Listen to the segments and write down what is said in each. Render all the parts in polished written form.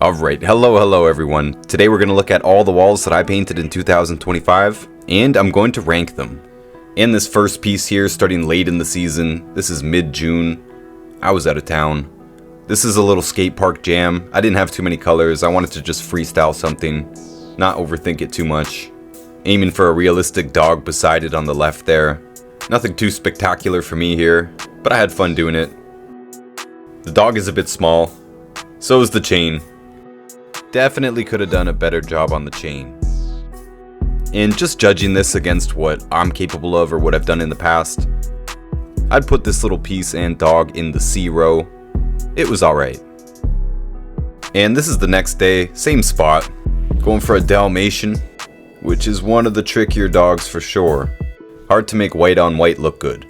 Alright, hello everyone. Today we're going to look at all the walls that I painted in 2025, and I'm going to rank them. And this first piece here, starting late in the season, this is mid-June. I was out of town. This is a little skate park jam. I didn't have too many colors. I wanted to just freestyle something, not overthink it too much. Aiming for a realistic dog beside it on the left there. Nothing too spectacular for me here, but I had fun doing it. The dog is a bit small, so is the chain. Definitely could have done a better job on the chain. And just judging this against what I'm capable of or what I've done in the past, I'd put this little piece and dog in the C row. It was alright. And this is the next day, same spot. Going for a Dalmatian, which is one of the trickier dogs for sure. Hard to make white on white look good.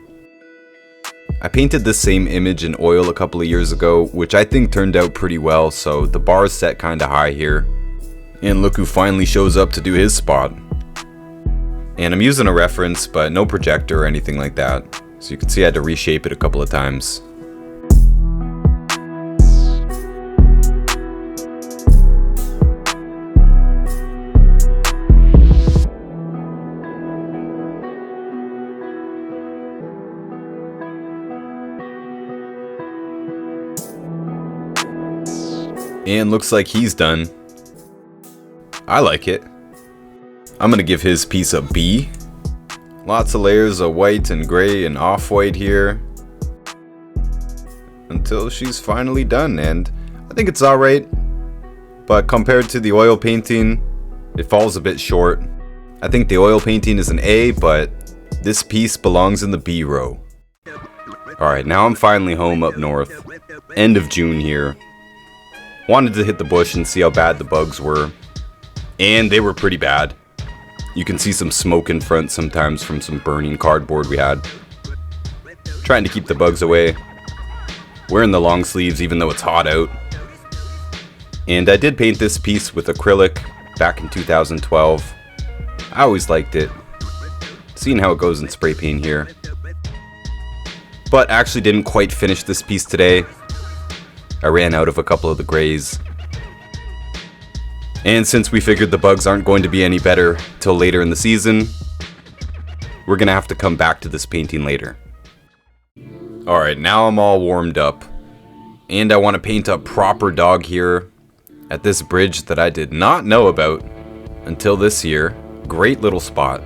I painted this same image in oil a couple of years ago, which I think turned out pretty well, so the bar is set kinda high here. And look who finally shows up to do his spot. And I'm using a reference, but no projector or anything like that. So you can see I had to reshape it a couple of times. And looks like he's done. I like it. I'm gonna give his piece a B. Lots of layers of white and gray and off-white here. Until she's finally done, and I think it's alright. But compared to the oil painting, it falls a bit short. I think the oil painting is an A, but this piece belongs in the B row. Alright, now I'm finally home up north. End of June here. Wanted to hit the bush and see how bad the bugs were. And they were pretty bad. You can see some smoke in front sometimes from some burning cardboard we had. Trying to keep the bugs away. Wearing the long sleeves even though it's hot out. And I did paint this piece with acrylic back in 2012. I always liked it. Seeing how it goes in spray paint here. But actually didn't quite finish this piece today. I ran out of a couple of the grays. And since we figured the bugs aren't going to be any better till later in the season, we're gonna have to come back to this painting later. Alright, now I'm all warmed up. And I want to paint a proper dog here at this bridge that I did not know about until this year. Great little spot.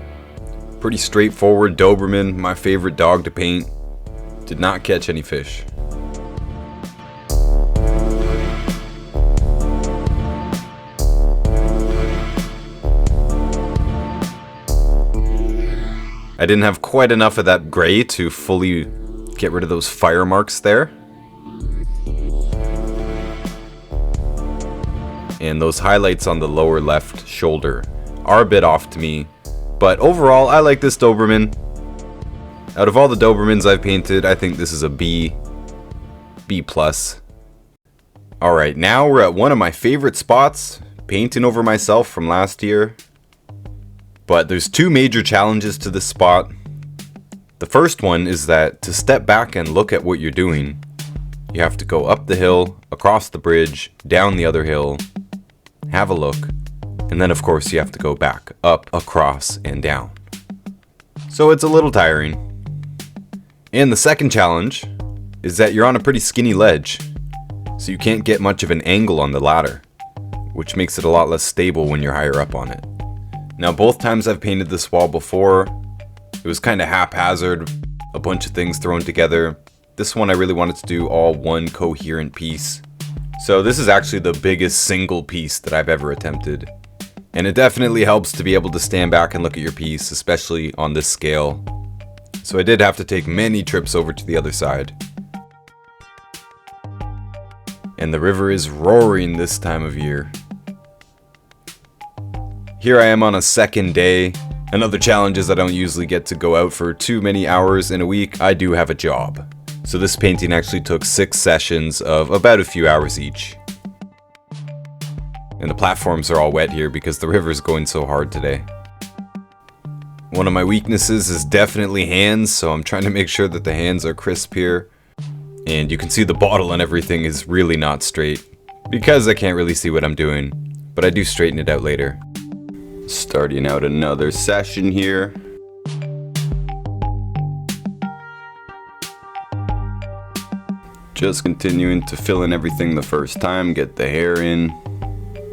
Pretty straightforward Doberman, my favorite dog to paint. Did not catch any fish. I didn't have quite enough of that gray to fully get rid of those fire marks there. And those highlights on the lower left shoulder are a bit off to me. But overall, I like this Doberman. Out of all the Dobermans I've painted, I think this is a B. B+. Alright, now we're at one of my favorite spots, painting over myself from last year. But there's two major challenges to this spot. The first one is that to step back and look at what you're doing, you have to go up the hill, across the bridge, down the other hill, have a look, and then of course you have to go back, up, across, and down. So it's a little tiring. And the second challenge is that you're on a pretty skinny ledge, so you can't get much of an angle on the ladder, which makes it a lot less stable when you're higher up on it. Now both times I've painted this wall before, it was kind of haphazard, a bunch of things thrown together. This one I really wanted to do all one coherent piece. So this is actually the biggest single piece that I've ever attempted. And it definitely helps to be able to stand back and look at your piece, especially on this scale. So I did have to take many trips over to the other side. And the river is roaring this time of year. Here I am on a second day. Another challenge is I don't usually get to go out for too many hours in a week. I do have a job. So this painting actually took 6 sessions of about a few hours each. And the platforms are all wet here because the river's going so hard today. One of my weaknesses is definitely hands, so I'm trying to make sure that the hands are crisp here. And you can see the bottle and everything is really not straight. because I can't really see what I'm doing, but I do straighten it out later. Starting out another session here. Just continuing to fill in everything the first time, get the hair in,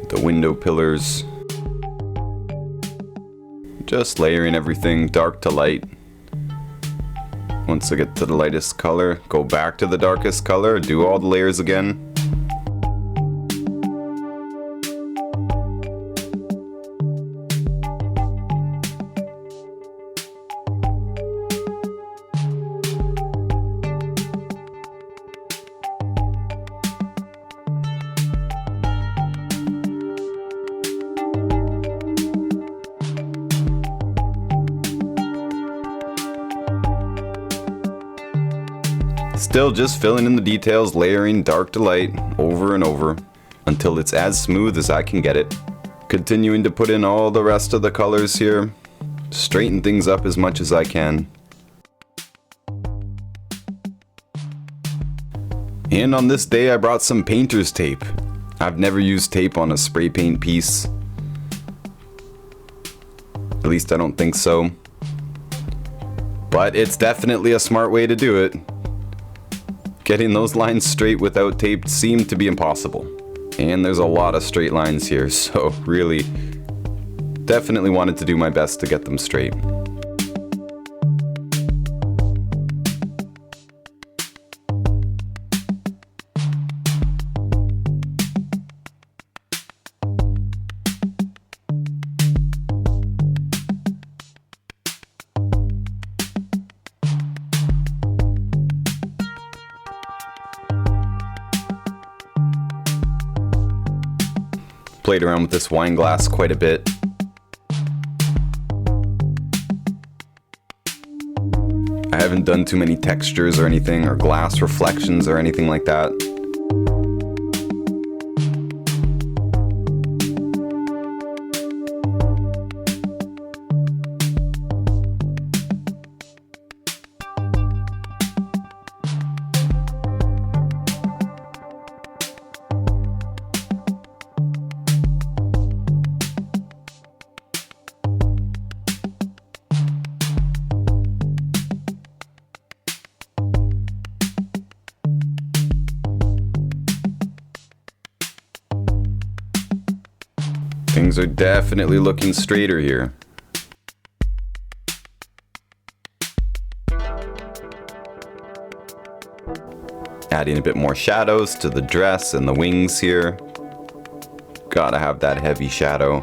the window pillars. Just layering everything dark to light. Once I get to the lightest color, go back to the darkest color, do all the layers again. Still just filling in the details, layering dark to light over and over until it's as smooth as I can get it. Continuing to put in all the rest of the colors here, straighten things up as much as I can. And on this day I brought some painter's tape. I've never used tape on a spray paint piece. At least I don't think so. But it's definitely a smart way to do it. Getting those lines straight without tape seemed to be impossible. And there's a lot of straight lines here, so really, definitely wanted to do my best to get them straight. Played around with this wine glass quite a bit. I haven't done too many textures or anything, or glass reflections or anything like that. Things are definitely looking straighter here. Adding a bit more shadows to the dress and the wings here. Gotta have that heavy shadow.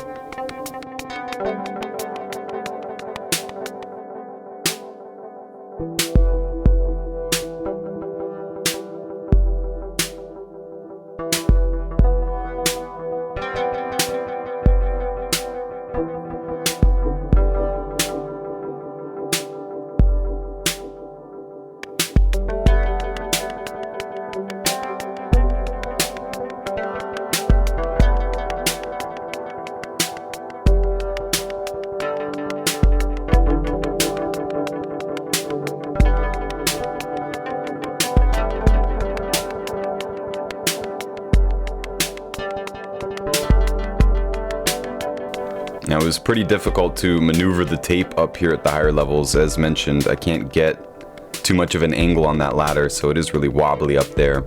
Now, it was pretty difficult to maneuver the tape up here at the higher levels. As mentioned, I can't get too much of an angle on that ladder, so it is really wobbly up there.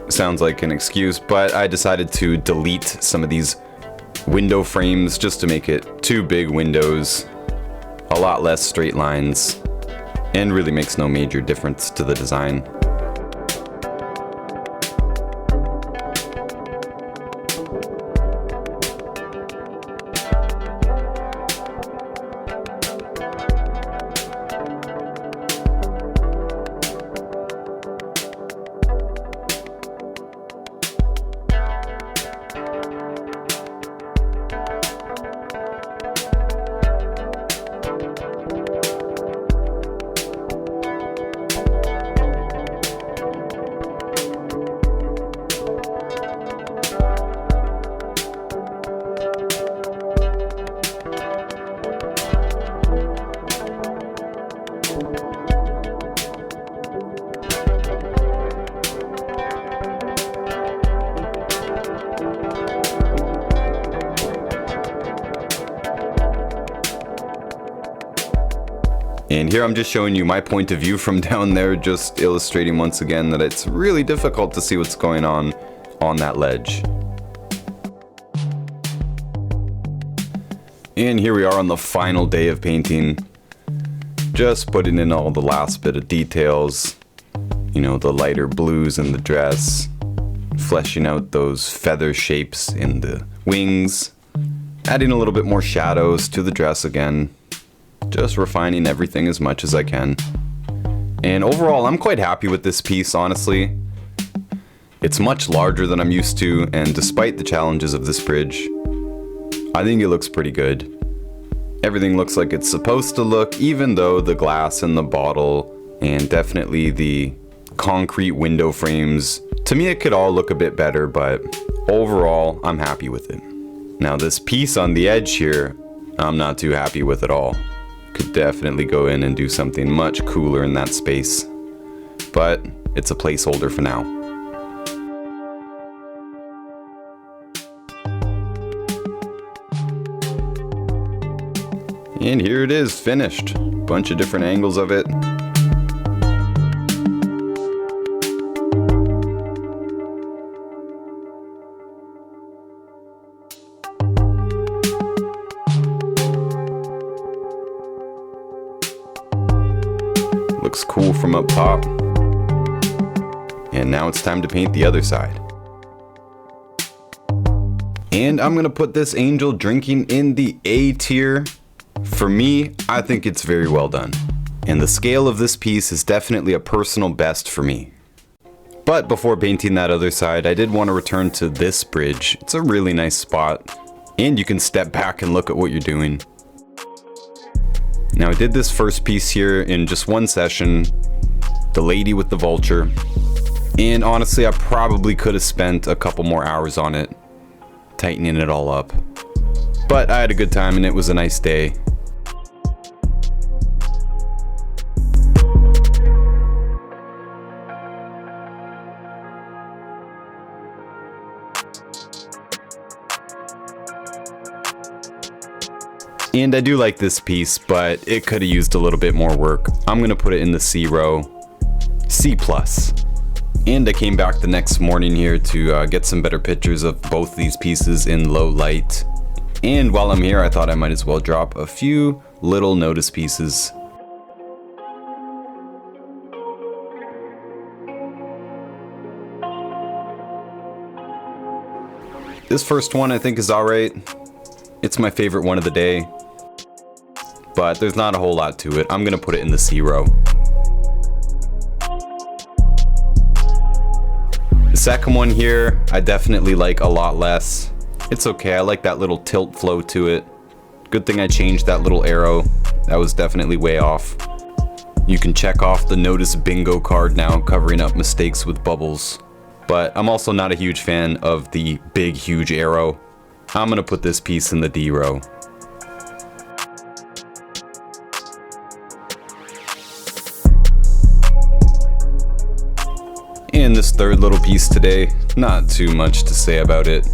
Sounds like an excuse, but I decided to delete some of these window frames just to make it two big windows, a lot less straight lines, and really makes no major difference to the design. And here I'm just showing you my point of view from down there, just illustrating once again that it's really difficult to see what's going on that ledge. And here we are on the final day of painting. Just putting in all the last bit of details. You know, the lighter blues in the dress. Fleshing out those feather shapes in the wings. Adding a little bit more shadows to the dress again. Just refining everything as much as I can. And overall, I'm quite happy with this piece, honestly. It's much larger than I'm used to, and despite the challenges of this bridge, I think it looks pretty good. Everything looks like it's supposed to look, even though the glass in the bottle and definitely the concrete window frames, to me it could all look a bit better, but overall I'm happy with it. Now this piece on the edge here, I'm not too happy with at all. Could definitely go in and do something much cooler in that space, but it's a placeholder for now. And here it is, finished. Bunch of different angles of it. Looks cool from up top. And now it's time to paint the other side. And I'm gonna put this angel drinking in the A tier. For me, I think it's very well done. And the scale of this piece is definitely a personal best for me. But before painting that other side, I did want to return to this bridge. It's a really nice spot. And you can step back and look at what you're doing. Now I did this first piece here in just one session. The lady with the vulture. And honestly, I probably could have spent a couple more hours on it, tightening it all up. But I had a good time and it was a nice day. And I do like this piece, but it could have used a little bit more work. I'm gonna put it in the C row, C+. And I came back the next morning here to get some better pictures of both these pieces in low light. And while I'm here, I thought I might as well drop a few little Notus pieces. This first one I think is alright. It's my favorite one of the day. But there's not a whole lot to it. I'm gonna put it in the C row. The second one here, I definitely like a lot less. It's okay, I like that little tilt flow to it. Good thing I changed that little arrow. That was definitely way off. You can check off the Notus bingo card now, covering up mistakes with bubbles. But I'm also not a huge fan of the big, huge arrow. I'm gonna put this piece in the D row. And this third little piece today, not too much to say about it.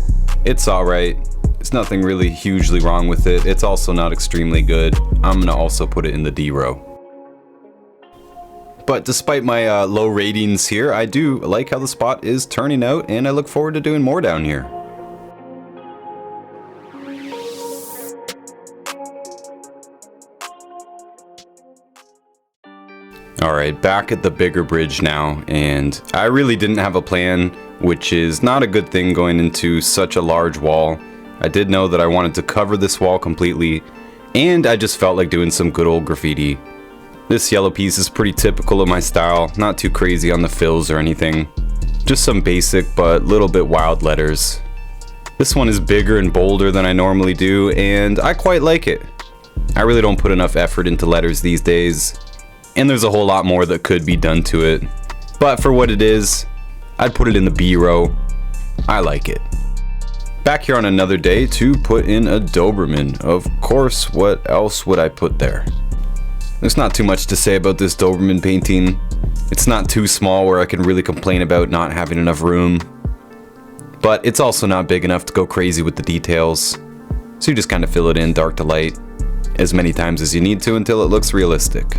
It's alright. There's nothing really hugely wrong with it. It's also not extremely good. I'm gonna also put it in the D row. But despite my low ratings here, I do like how the spot is turning out, and I look forward to doing more down here. Alright, back at the bigger bridge now, and I really didn't have a plan, which is not a good thing going into such a large wall. I did know that I wanted to cover this wall completely, and I just felt like doing some good old graffiti. This yellow piece is pretty typical of my style, not too crazy on the fills or anything. Just some basic but little bit wild letters. This one is bigger and bolder than I normally do, and I quite like it. I really don't put enough effort into letters these days, and there's a whole lot more that could be done to it. But for what it is, I'd put it in the B row. I like it. Back here on another day to put in a Doberman. Of course, what else would I put there? There's not too much to say about this Doberman painting. It's not too small where I can really complain about not having enough room. But it's also not big enough to go crazy with the details. So you just kind of fill it in dark to light. as many times as you need to until it looks realistic.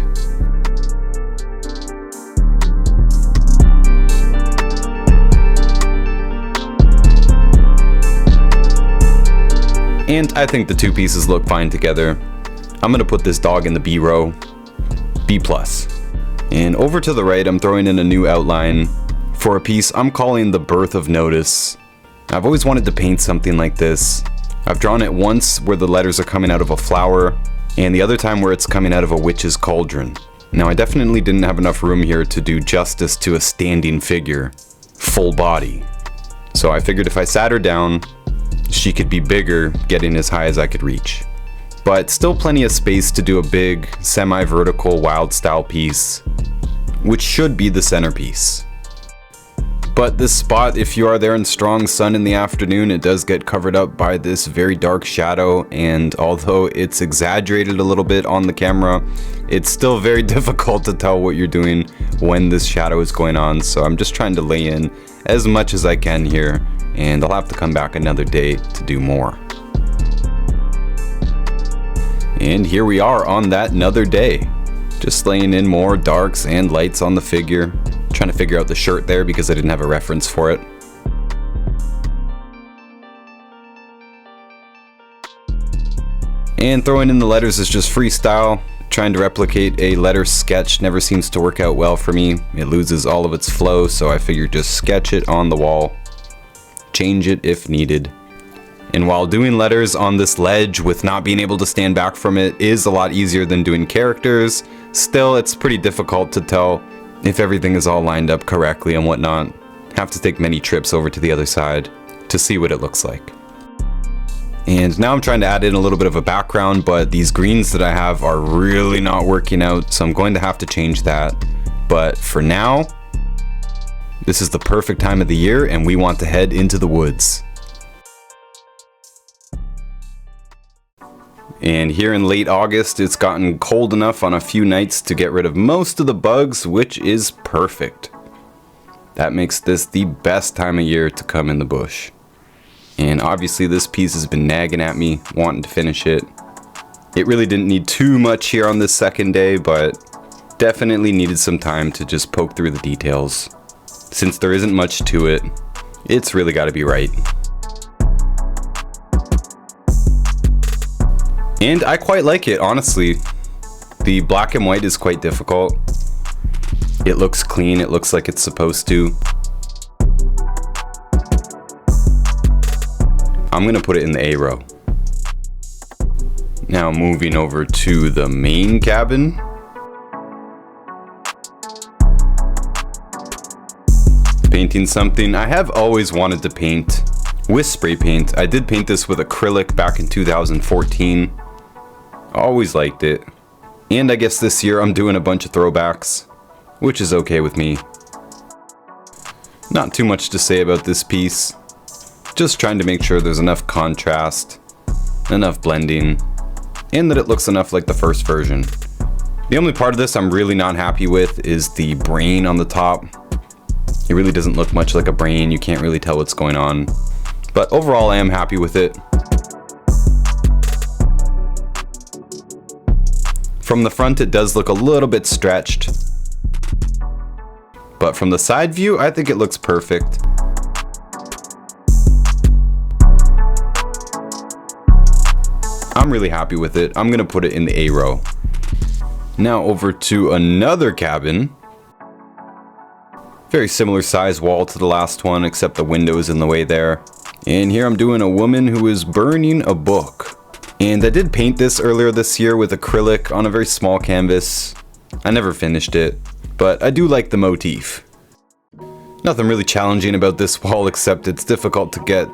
And I think the two pieces look fine together. I'm gonna put this dog in the B row, B+. And over to the right, I'm throwing in a new outline for a piece I'm calling The Birth of Notus. I've always wanted to paint something like this. I've drawn it once where the letters are coming out of a flower, and the other time where it's coming out of a witch's cauldron. Now I definitely didn't have enough room here to do justice to a standing figure, full body. So I figured if I sat her down, she could be bigger, getting as high as I could reach. But still plenty of space to do a big, semi-vertical, wild style piece, which should be the centerpiece. But this spot, if you are there in strong sun in the afternoon, it does get covered up by this very dark shadow, and although it's exaggerated a little bit on the camera, it's still very difficult to tell what you're doing when this shadow is going on, so I'm just trying to lay in as much as I can here, and I'll have to come back another day to do more. And here we are on that another day. Just laying in more darks and lights on the figure. Trying to figure out the shirt there because I didn't have a reference for it. And throwing in the letters is just freestyle. Trying to replicate a letter sketch never seems to work out well for me. It loses all of its flow, so I figured just sketch it on the wall. Change it if needed. And while doing letters on this ledge with not being able to stand back from it is a lot easier than doing characters, still it's pretty difficult to tell if everything is all lined up correctly and whatnot. Have to take many trips over to the other side to see what it looks like. And now I'm trying to add in a little bit of a background, but these greens that I have are really not working out, so I'm going to have to change that. But for now, this is the perfect time of the year and we want to head into the woods. And here in late August, it's gotten cold enough on a few nights to get rid of most of the bugs, which is perfect. That makes this the best time of year to come in the bush. And obviously this piece has been nagging at me, wanting to finish it. It really didn't need too much here on this second day, but definitely needed some time to just poke through the details. Since there isn't much to it, it's really got to be right. And I quite like it, honestly. The black and white is quite difficult. It looks clean, it looks like it's supposed to. I'm gonna put it in the A row. Now moving over to the main cabin. Painting something I have always wanted to paint with spray paint. I did paint this with acrylic back in 2014. Always liked it. And I guess this year I'm doing a bunch of throwbacks, which is okay with me. Not too much to say about this piece. Just trying to make sure there's enough contrast, enough blending, and that it looks enough like the first version. The only part of this I'm really not happy with is the brain on the top. It really doesn't look much like a brain, you can't really tell what's going on. But overall I am happy with it. From the front it does look a little bit stretched, but from the side view I think it looks perfect. I'm really happy with it. I'm gonna put it in the A row. Now over to another cabin. Very similar size wall to the last one, except the window is in the way there. And here I'm doing a woman who is burning a book. And I did paint this earlier this year with acrylic on a very small canvas. I never finished it, but I do like the motif. Nothing really challenging about this wall except it's difficult to get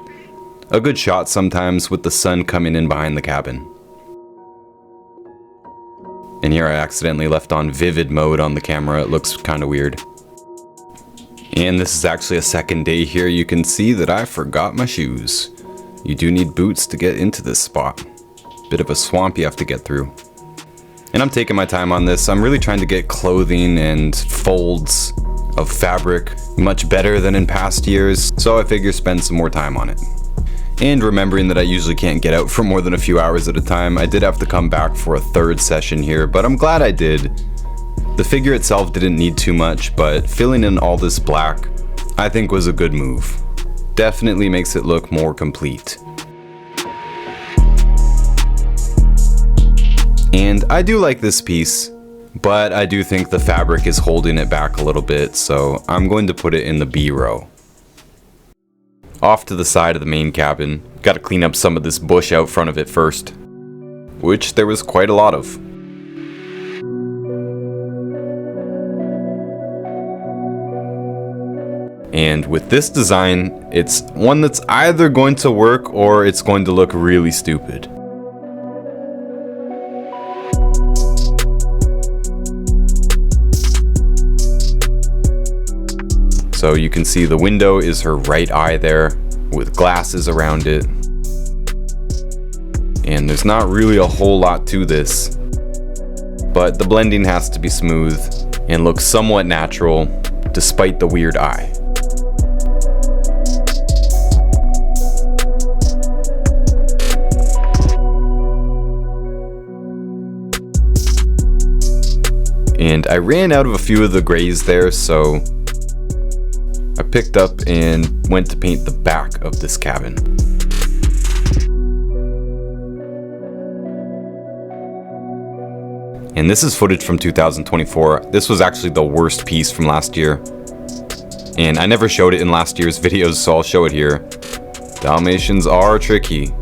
a good shot sometimes with the sun coming in behind the cabin. And here I accidentally left on vivid mode on the camera, it looks kind of weird. And this is actually a second day here. You can see that I forgot my shoes. You do need boots to get into this spot. Bit of a swamp you have to get through. And I'm taking my time on this. I'm really trying to get clothing and folds of fabric much better than in past years, so I figure spend some more time on it. And remembering that I usually can't get out for more than a few hours at a time, I did have to come back for a third session here, but I'm glad I did. The figure itself didn't need too much, but filling in all this black, I think was a good move. Definitely makes it look more complete. And I do like this piece, but I do think the fabric is holding it back a little bit, so I'm going to put it in the B row. Off to the side of the main cabin, gotta clean up some of this bush out front of it first, which there was quite a lot of. And with this design, it's one that's either going to work or it's going to look really stupid. So you can see the window is her right eye there, with glasses around it. And there's not really a whole lot to this, but the blending has to be smooth and look somewhat natural, despite the weird eye. And I ran out of a few of the grays there, so I picked up and went to paint the back of this cabin. And this is footage from 2024. This was actually the worst piece from last year. And I never showed it in last year's videos, so I'll show it here. Dalmatians are tricky,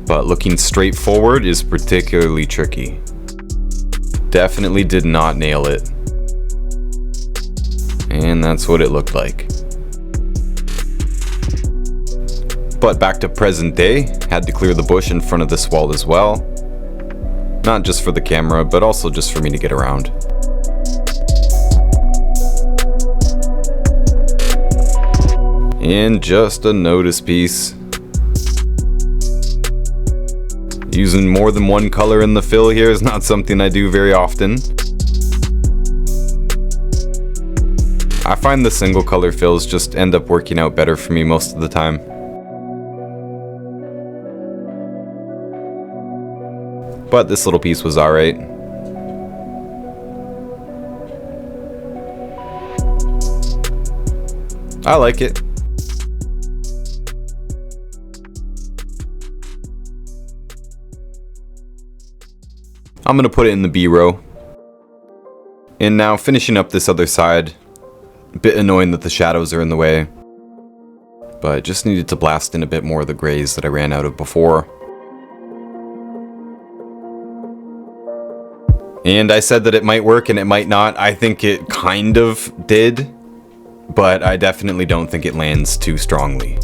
but looking straight forward is particularly tricky. Definitely did not nail it. And that's what it looked like. But back to present day, had to clear the bush in front of this wall as well. Not just for the camera, but also just for me to get around. And just a Notus piece. Using more than one color in the fill here is not something I do very often. I find the single color fills just end up working out better for me most of the time. But this little piece was alright. I like it. I'm gonna put it in the B row. And now finishing up this other side. A bit annoying that the shadows are in the way, but just needed to blast in a bit more of the grays that I ran out of before. And I said that it might work and it might not. I think it kind of did, but I definitely don't think it lands too strongly.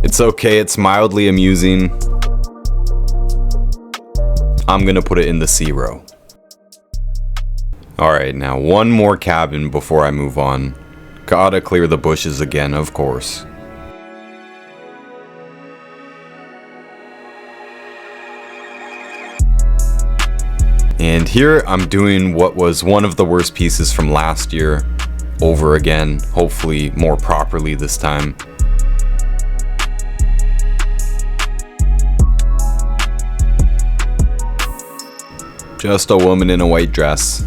It's okay, it's mildly amusing. I'm gonna put it in the C row. Alright, now one more cabin before I move on. Gotta clear the bushes again, of course. And here I'm doing what was one of the worst pieces from last year over again, hopefully more properly this time. Just a woman in a white dress.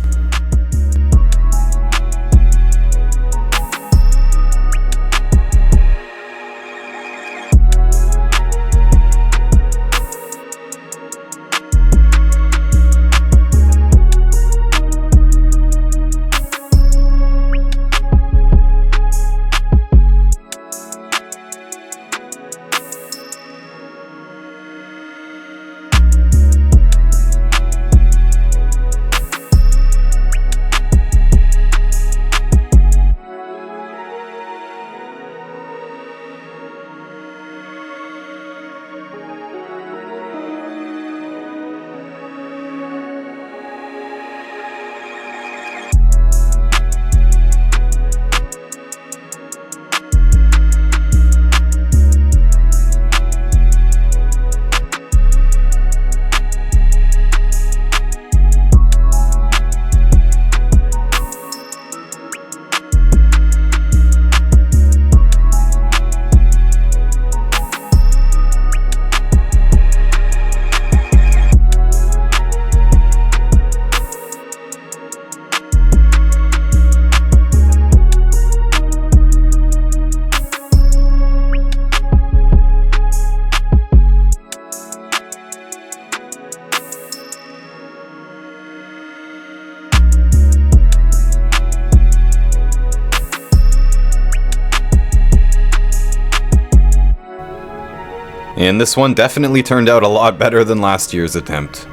And this one definitely turned out a lot better than last year's attempt.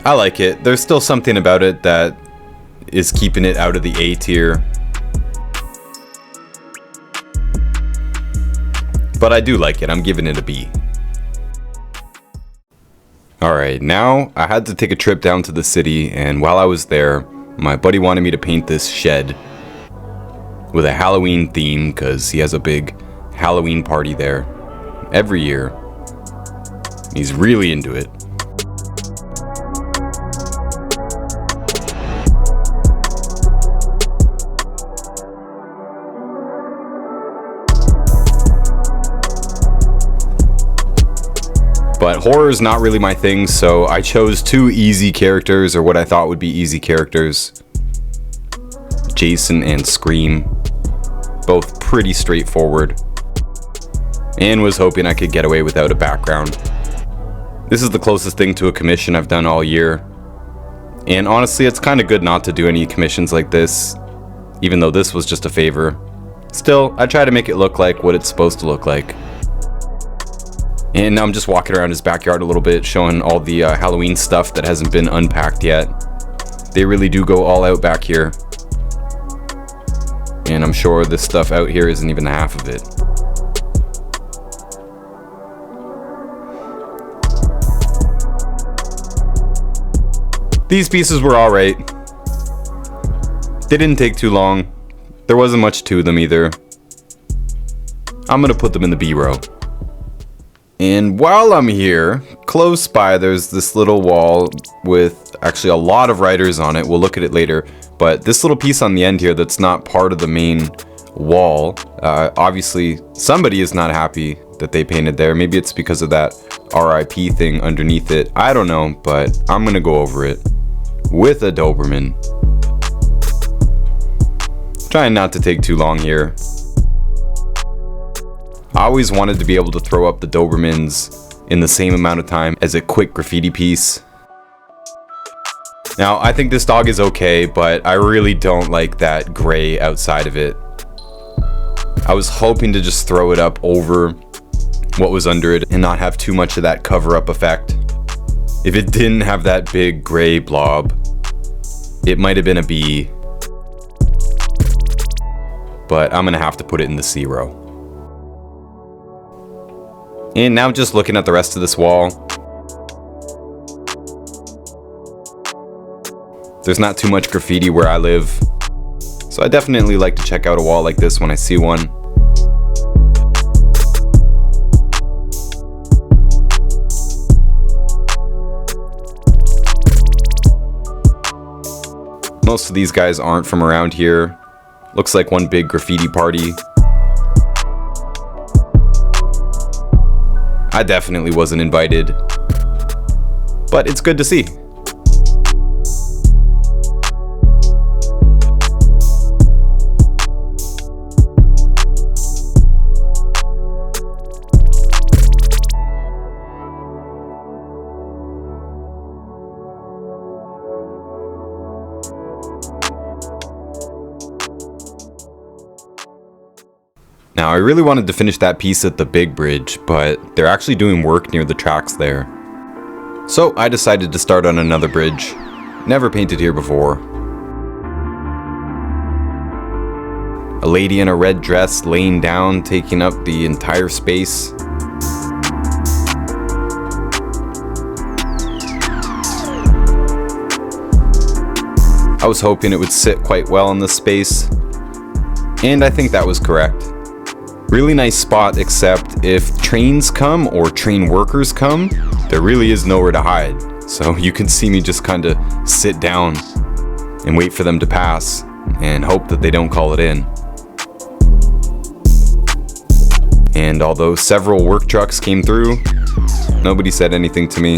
I like it. There's still something about it that is keeping it out of the A tier. But I do like it. I'm giving it a B. Alright, now I had to take a trip down to the city, and while I was there, my buddy wanted me to paint this shed with a Halloween theme because he has a big Halloween party there every year. He's really into it. But horror is not really my thing, so I chose two easy characters, or what I thought would be easy characters. Jason and Scream. Both pretty straightforward. And was hoping I could get away without a background. This is the closest thing to a commission I've done all year. And honestly, it's kind of good not to do any commissions like this, even though this was just a favor. Still, I try to make it look like what it's supposed to look like. And now I'm just walking around his backyard a little bit, showing all the Halloween stuff that hasn't been unpacked yet. They really do go all out back here. And I'm sure this stuff out here isn't even half of it. These pieces were alright. They didn't take too long. There wasn't much to them either. I'm gonna put them in the B row. And while I'm here, close by there's this little wall with actually a lot of writers on it. We'll look at it later. But this little piece on the end here that's not part of the main wall, obviously somebody is not happy that they painted there. Maybe it's because of that RIP thing underneath it. I don't know, but I'm gonna go over it with a Doberman. Trying not to take too long here. I always wanted to be able to throw up the Dobermans in the same amount of time as a quick graffiti piece. Now, I think this dog is okay, but I really don't like that gray outside of it. I was hoping to just throw it up over what was under it and not have too much of that cover-up effect. If it didn't have that big gray blob, it might have been a B. But I'm gonna have to put it in the C row. And now just looking at the rest of this wall, there's not too much graffiti where I live, so I definitely like to check out a wall like this when I see one. Most of these guys aren't from around here. Looks like one big graffiti party. I definitely wasn't invited, but it's good to see. Now, I really wanted to finish that piece at the big bridge, but they're actually doing work near the tracks there. So I decided to start on another bridge. Never painted here before. A lady in a red dress laying down, taking up the entire space. I was hoping it would sit quite well in this space, and I think that was correct. Really nice spot, except if trains come or train workers come, there really is nowhere to hide. So you can see me just kind of sit down and wait for them to pass and hope that they don't call it in. And although several work trucks came through, nobody said anything to me.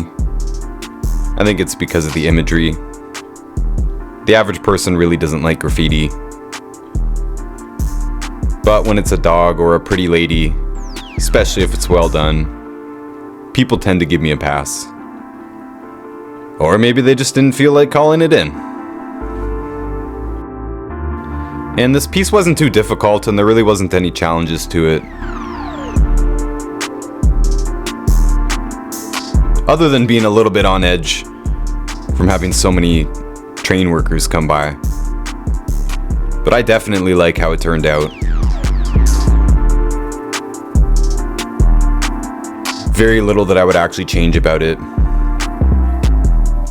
I think it's because of the imagery. The average person really doesn't like graffiti. But when it's a dog or a pretty lady, especially if it's well done, people tend to give me a pass. Or maybe they just didn't feel like calling it in. And this piece wasn't too difficult, and there really wasn't any challenges to it. Other than being a little bit on edge from having so many train workers come by. But I definitely like how it turned out. Very little that I would actually change about it.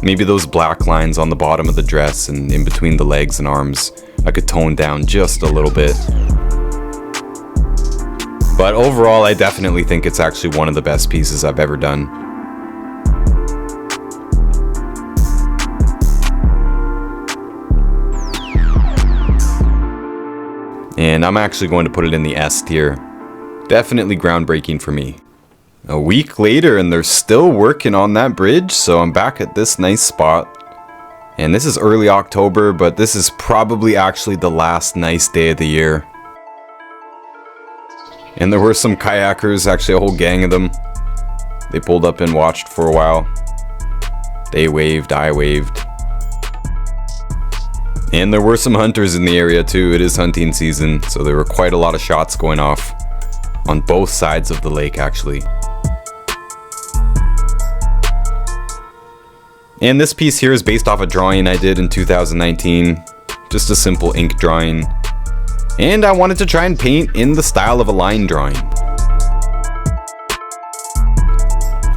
Maybe those black lines on the bottom of the dress and in between the legs and arms, I could tone down just a little bit. But overall, I definitely think it's actually one of the best pieces I've ever done. And I'm actually going to put it in the S tier. Definitely groundbreaking for me. A week later and they're still working on that bridge, so I'm back at this nice spot. And this is early October, but this is probably actually the last nice day of the year. And there were some kayakers, actually a whole gang of them. They pulled up and watched for a while. They waved, I waved. And there were some hunters in the area too. It is hunting season, so there were quite a lot of shots going off on both sides of the lake actually. And this piece here is based off a drawing I did in 2019. Just a simple ink drawing. And I wanted to try and paint in the style of a line drawing.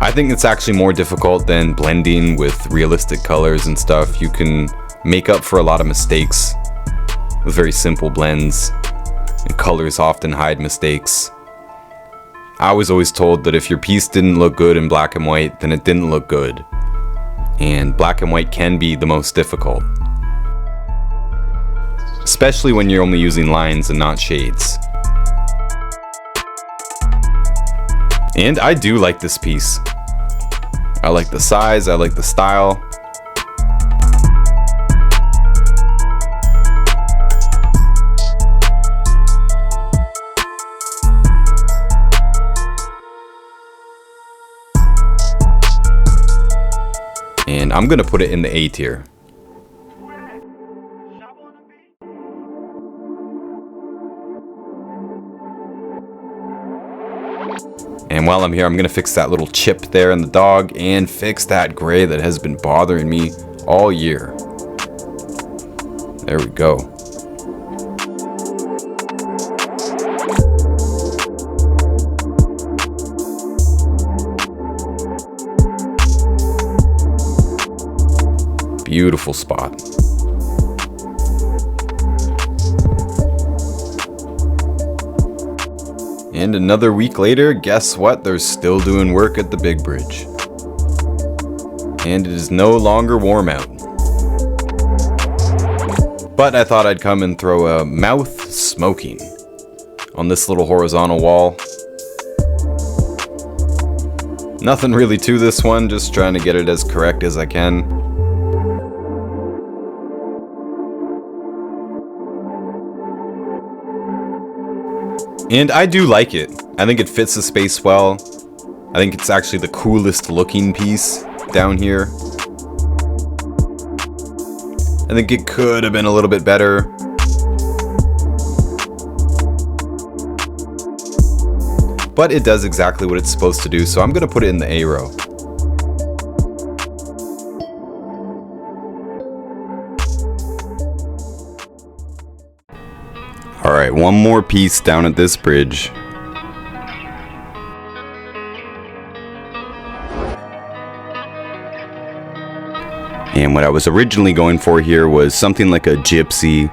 I think it's actually more difficult than blending with realistic colors and stuff. You can make up for a lot of mistakes with very simple blends, and colors often hide mistakes. I was always told that if your piece didn't look good in black and white, then it didn't look good. And black and white can be the most difficult. Especially when you're only using lines and not shades. And I do like this piece. I like the size, I like the style. And I'm gonna put it in the A tier. And while I'm here, I'm gonna fix that little chip there in the dog and fix that gray that has been bothering me all year. There we go. Beautiful spot. And another week later, guess what? They're still doing work at the big bridge. And it is no longer warm out. But I thought I'd come and throw a mouth smoking on this little horizontal wall. Nothing really to this one, just trying to get it as correct as I can. And I do like it. I think it fits the space well. I think it's actually the coolest looking piece down here. I think it could have been a little bit better. But it does exactly what it's supposed to do, so I'm gonna put it in the A row. Alright, one more piece down at this bridge. And what I was originally going for here was something like a gypsy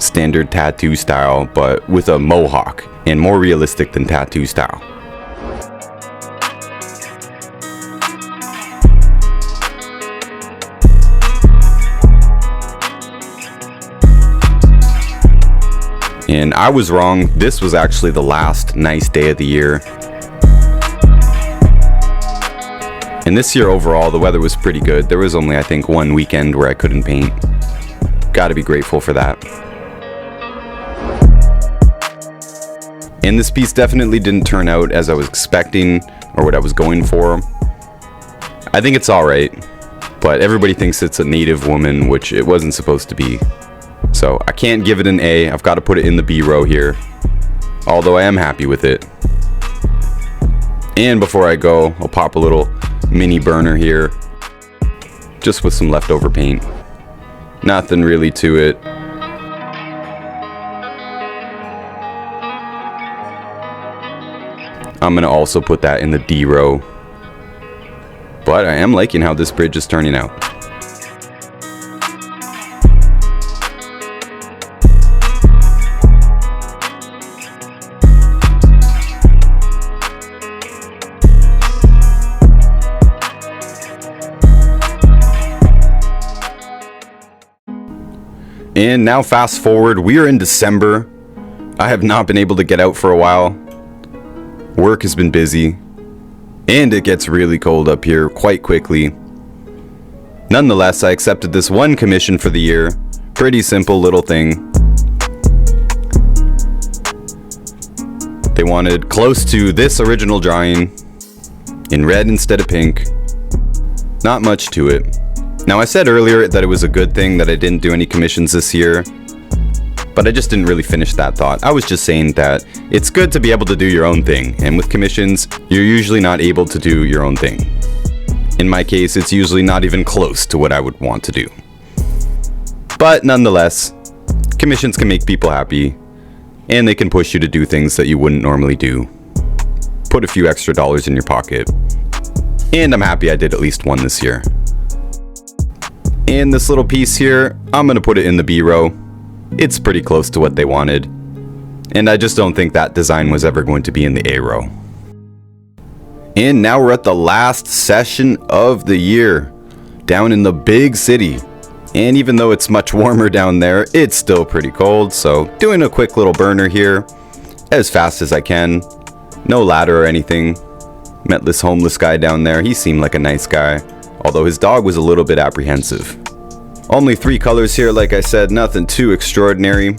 standard tattoo style, but with a mohawk and more realistic than tattoo style. And I was wrong. This was actually the last nice day of the year. And this year overall, the weather was pretty good. There was only, I think, one weekend where I couldn't paint. Gotta be grateful for that. And this piece definitely didn't turn out as I was expecting or what I was going for. I think it's alright, but everybody thinks it's a native woman, which it wasn't supposed to be. So I can't give it an A. I've got to put it in the B row here. Although I am happy with it. And before I go, I'll pop a little mini burner here. Just with some leftover paint. Nothing really to it. I'm gonna also put that in the D row. But I am liking how this bridge is turning out. And now fast forward, we are in December. I have not been able to get out for a while. Work has been busy. And it gets really cold up here quite quickly. Nonetheless, I accepted this one commission for the year. Pretty simple little thing. They wanted close to this original drawing in red instead of pink. Not much to it. Now I said earlier that it was a good thing that I didn't do any commissions this year, but I just didn't really finish that thought. I was just saying that it's good to be able to do your own thing, and with commissions, you're usually not able to do your own thing. In my case, it's usually not even close to what I would want to do. But nonetheless, commissions can make people happy, and they can push you to do things that you wouldn't normally do. Put a few extra dollars in your pocket. And I'm happy I did at least one this year. And this little piece here, I'm gonna put it in the B row. It's pretty close to what they wanted. And I just don't think that design was ever going to be in the A row. And now we're at the last session of the year, down in the big city. And even though it's much warmer down there, it's still pretty cold, so doing a quick little burner here, as fast as I can. No ladder or anything. Met this homeless guy down there, he seemed like a nice guy. Although his dog was a little bit apprehensive. Only 3 colors here, like I said, nothing too extraordinary.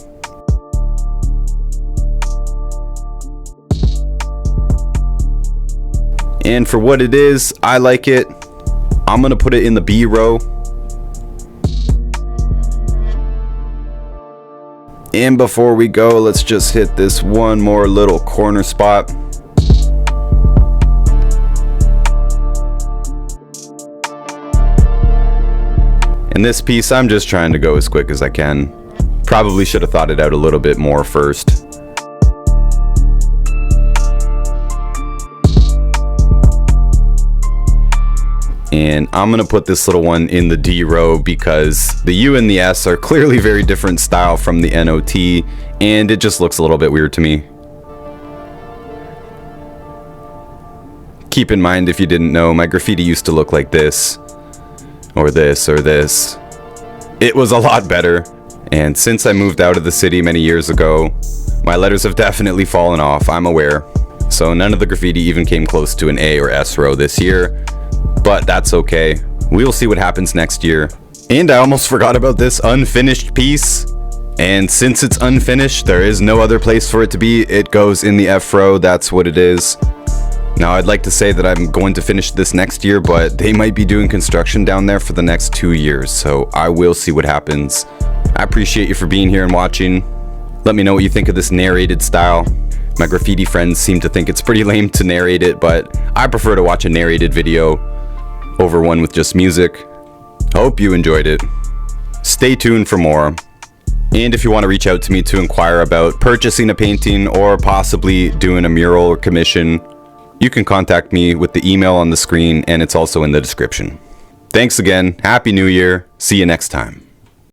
And for what it is, I like it. I'm gonna put it in the B row. And before we go, let's just hit this one more little corner spot. In this piece, I'm just trying to go as quick as I can. Probably should have thought it out a little bit more first. And I'm gonna put this little one in the D row because the U and the S are clearly very different style from the NOT, and it just looks a little bit weird to me. Keep in mind, if you didn't know, my graffiti used to look like this. Or this, or this. It was a lot better. And since I moved out of the city many years ago, my letters have definitely fallen off, I'm aware. So none of the graffiti even came close to an A or S row this year. But that's okay. We'll see what happens next year. And I almost forgot about this unfinished piece. And since it's unfinished, there is no other place for it to be. It goes in the F row, that's what it is. Now I'd like to say that I'm going to finish this next year, but they might be doing construction down there for the next 2 years, so I will see what happens. I appreciate you for being here and watching. Let me know what you think of this narrated style. My graffiti friends seem to think it's pretty lame to narrate it, but I prefer to watch a narrated video over one with just music. Hope you enjoyed it. Stay tuned for more. And if you want to reach out to me to inquire about purchasing a painting or possibly doing a mural or commission, you can contact me with the email on the screen, and it's also in the description. Thanks again. Happy New Year. See you next time.